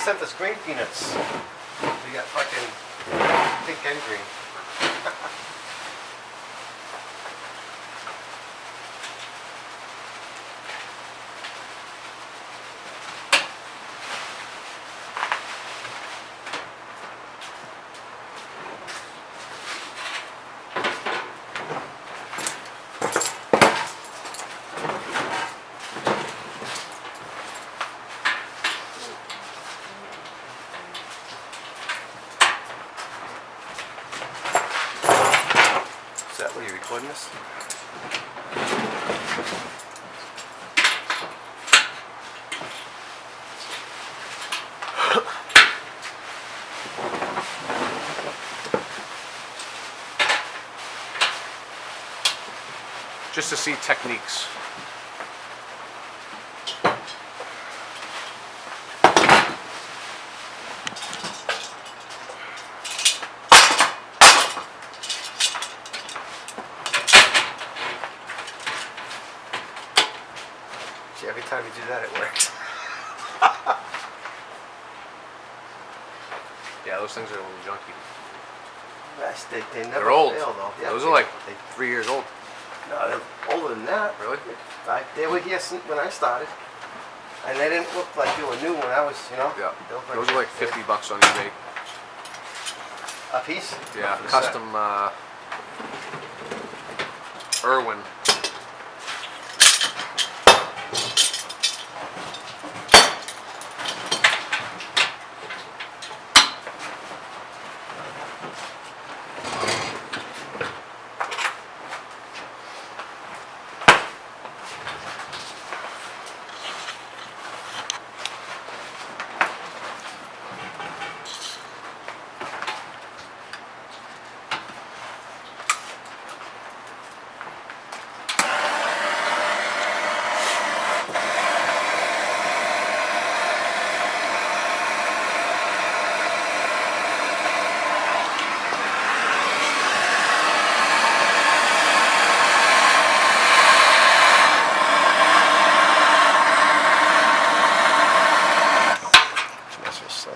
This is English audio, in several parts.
sent us green peanuts. We got fucking pink and green. Is that where you're recording this? Just to see techniques. See, every time you do that, it works. Yeah, those things are a little junky. Yes, they never They're old. fail, though. Yeah, Those are like they, 3 years old. no, they're older than that. Really? They were here when I started, and they didn't look like they were new when I was, you know. Yeah. They looked Those are like $50 on eBay. a piece. Yeah, For the custom Irwin. That's what's so.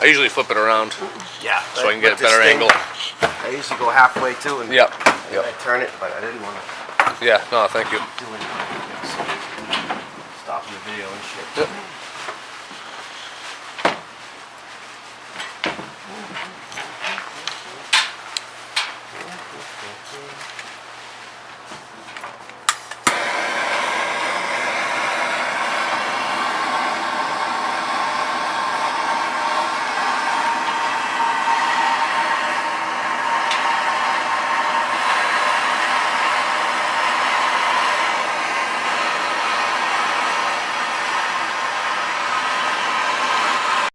I usually flip it around Yeah. so I can get a With this better thing, angle. I used to go halfway too, and Yep. and Yep. I turn it, but I didn't want to Yeah. No, thank you. do anything. Stopping the video and shit. Yep.